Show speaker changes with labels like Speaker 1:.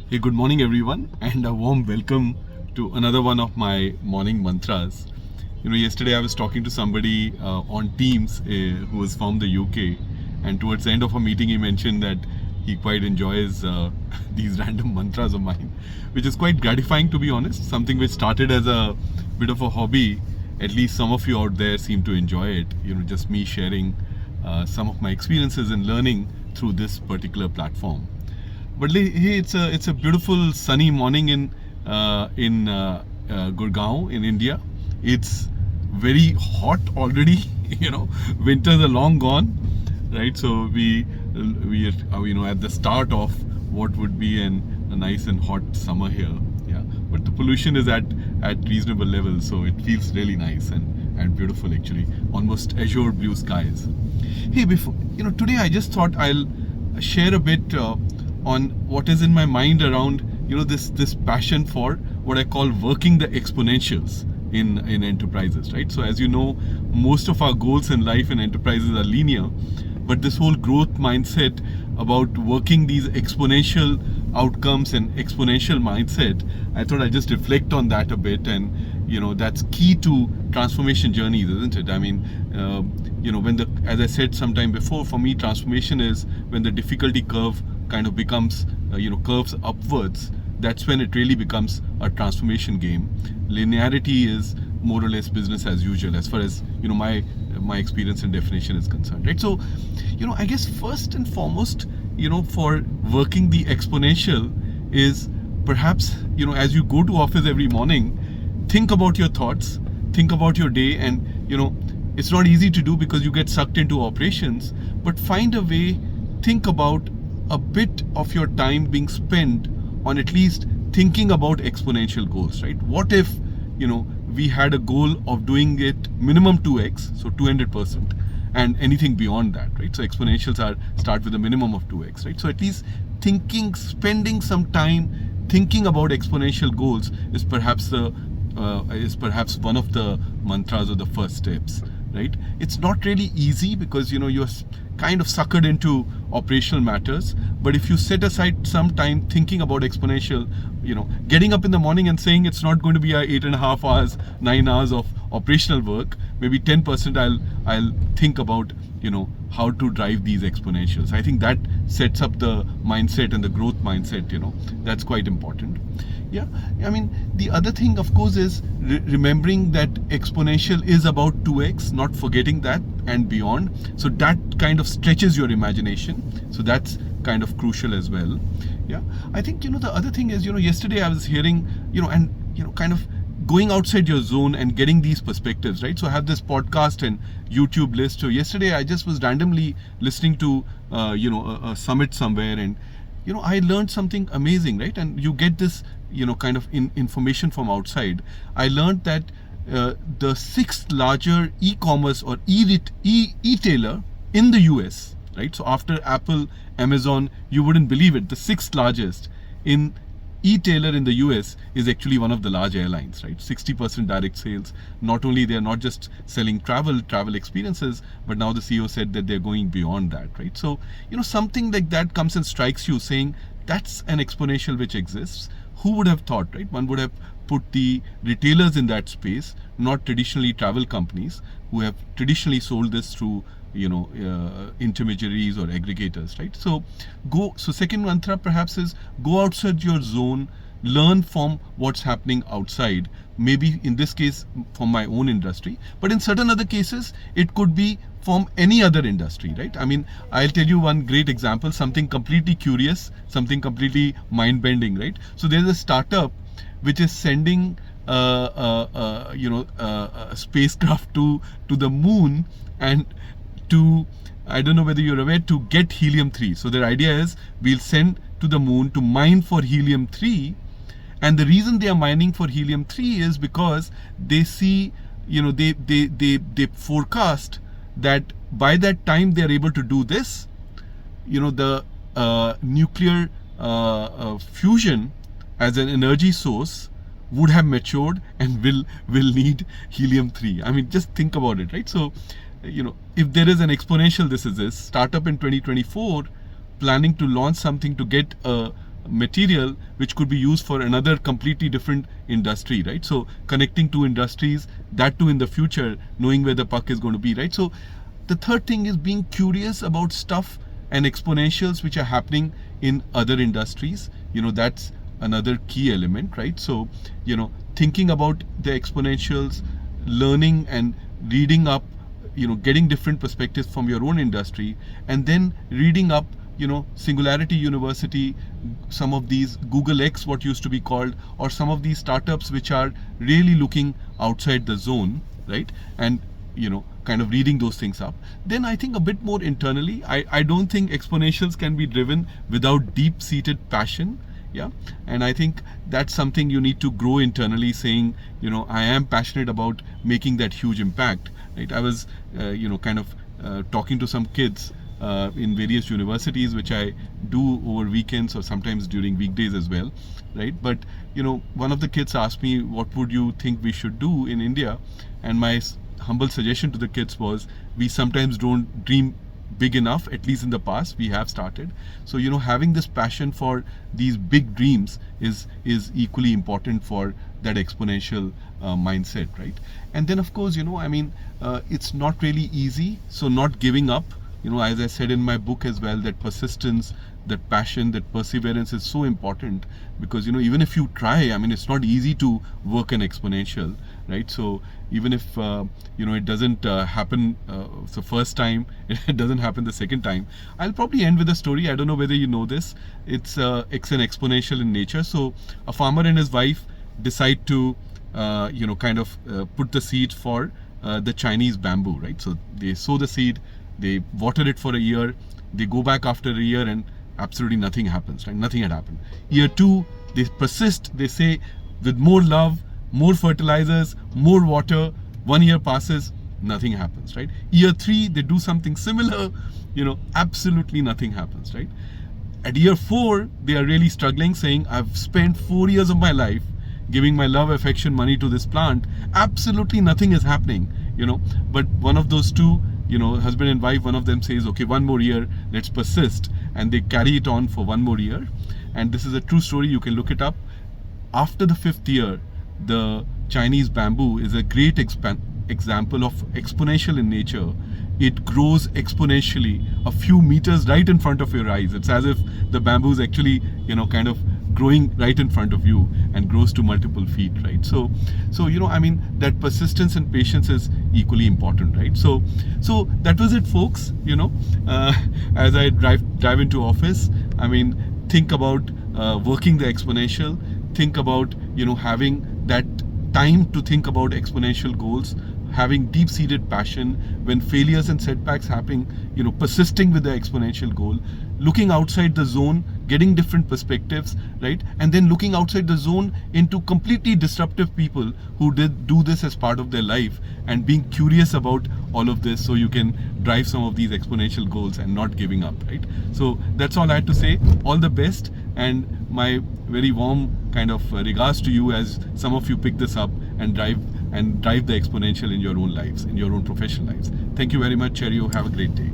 Speaker 1: Hey, good morning, everyone, and a warm welcome to another one of my morning mantras. Yesterday I was talking to somebody on Teams who was from the UK, and towards the end of a meeting, he mentioned that he quite enjoys these random mantras of mine, which is quite gratifying, to be honest. Something which started as a bit of a hobby. At least some of you out there seem to enjoy it. Just me sharing some of my experiences and learning through this particular platform. But hey, it's a beautiful sunny morning in Gurgaon in India. It's very hot already. Winters are long gone, right? So we are at the start of what would be a nice and hot summer here. Yeah, but the pollution is at reasonable levels, so it feels really nice and beautiful actually. Almost azure blue skies. Hey, before today I just thought I'll share a bit on what is in my mind around this passion for what I call working the exponentials in enterprises, right? So as you know, most of our goals in life in enterprises are linear, but this whole growth mindset about working these exponential outcomes and exponential mindset, I thought I'd just reflect on that a bit. And that's key to transformation journeys, isn't it? I mean, as I said sometime before, for me transformation is when the difficulty curve kind of becomes curves upwards. That's when it really becomes a transformation game. Linearity is more or less business as usual, as far as my experience and definition is concerned, right? So I guess first and foremost, for working the exponential is perhaps as you go to office every morning, think about your thoughts, think about your day. And it's not easy to do because you get sucked into operations, but find a way, think about a bit of your time being spent on at least thinking about exponential goals, right? What if we had a goal of doing it minimum 2x, so 200%, and anything beyond that, right? So exponentials start with a minimum of 2x, right? So at least spending some time thinking about exponential goals is perhaps one of the mantras or the first steps, right? It's not really easy because you're kind of suckered into operational matters, but if you set aside some time thinking about exponential, getting up in the morning and saying it's not going to be 8.5 hours, 9 hours of operational work, maybe 10% I'll think about how to drive these exponentials. I think that sets up the mindset and the growth mindset. That's quite important. Yeah, I mean, the other thing of course is remembering that exponential is about 2x, not forgetting that and beyond. So that kind of stretches your imagination, so that's kind of crucial as well. Yeah, I think the other thing is yesterday I was hearing and kind of going outside your zone and getting these perspectives, right? So I have this podcast and YouTube list. So yesterday I just was randomly listening to a summit somewhere, and I learned something amazing, right? And you get this kind of information from outside. I learned that the sixth larger e-commerce or e-tailer in the US, right? So after Apple, Amazon, you wouldn't believe it, the sixth largest in e-tailer in the US is actually one of the large airlines, right? 60% direct sales. Not only they are not just selling travel experiences, but now the CEO said that they're going beyond that, right? So something like that comes and strikes you, saying that's an exponential which exists. Who would have thought, right? One would have put the retailers in that space, not traditionally travel companies who have traditionally sold this through intermediaries or aggregators, right? So second mantra perhaps is go outside your zone, learn from what's happening outside. Maybe in this case from my own industry, but in certain other cases it could be from any other industry, right? I mean, I'll tell you one great example, something completely curious, something completely mind-bending, right? So there's a startup which is sending a spacecraft to the moon, and I don't know whether you're aware, to get helium-3. So their idea is we'll send to the moon to mine for helium-3. And the reason they are mining for helium-3 is because they see, they forecast that by that time they are able to do this, the nuclear fusion as an energy source would have matured and will need helium-3. I mean, just think about it, right? So if there is an exponential, this is this startup in 2024 planning to launch something to get a material which could be used for another completely different industry, right? So connecting two industries, that too in the future, knowing where the puck is going to be, right? So the third thing is being curious about stuff and exponentials which are happening in other industries. That's another key element, right? So thinking about the exponentials, learning and reading up, getting different perspectives from your own industry, and then reading up, Singularity University, some of these Google X, what used to be called, or some of these startups which are really looking outside the zone, right? And kind of reading those things up. Then I think a bit more internally, I don't think exponentials can be driven without deep-seated passion. Yeah, and I think that's something you need to grow internally, saying, I am passionate about making that huge impact, right? I was kind of talking to some kids in various universities, which I do over weekends or sometimes during weekdays as well, right? But one of the kids asked me, what would you think we should do in India? And my humble suggestion to the kids was, we sometimes don't dream big enough. At least in the past we have started. So having this passion for these big dreams is equally important for that exponential mindset, right? And then of course it's not really easy, so not giving up. As I said in my book as well, that persistence, that passion, that perseverance is so important, because even if you try, it's not easy to work an exponential, right? So even if it doesn't happen the first time, it doesn't happen the second time. I'll probably end with a story. I don't know whether you know this. It's an exponential in nature. So a farmer and his wife decide to put the seed for the Chinese bamboo, right? So they sow the seed, they water it for a year, they go back after a year, and absolutely nothing happens, right? Nothing had happened. Year 2, they persist, they say, with more love, more fertilizers, more water, 1 year passes, nothing happens, right? Year 3, they do something similar, absolutely nothing happens, right? At year 4, they are really struggling, saying, I've spent 4 years of my life giving my love, affection, money to this plant, absolutely nothing is happening, but one of those two, husband and wife, one of them says, okay, 1 more year, let's persist, and they carry it on for 1 more year. And this is a true story, you can look it up. After the 5th year, the Chinese bamboo is a great example of exponential in nature. It grows exponentially a few meters right in front of your eyes. It's as if the bamboo is actually kind of growing right in front of you and grows to multiple feet, right? So that persistence and patience is equally important, right? So that was it, folks. As I drive into office, think about working the exponential, think about having that time to think about exponential goals, having deep-seated passion when failures and setbacks happen, persisting with the exponential goal, looking outside the zone, getting different perspectives, right? And then looking outside the zone into completely disruptive people who did do this as part of their life, and being curious about all of this, so you can drive some of these exponential goals and not giving up, right? So that's all I had to say. All the best, and my very warm kind of regards to you, as some of you pick this up and drive the exponential in your own lives, in your own professional lives. Thank you very much. Cheerio. Have a great day.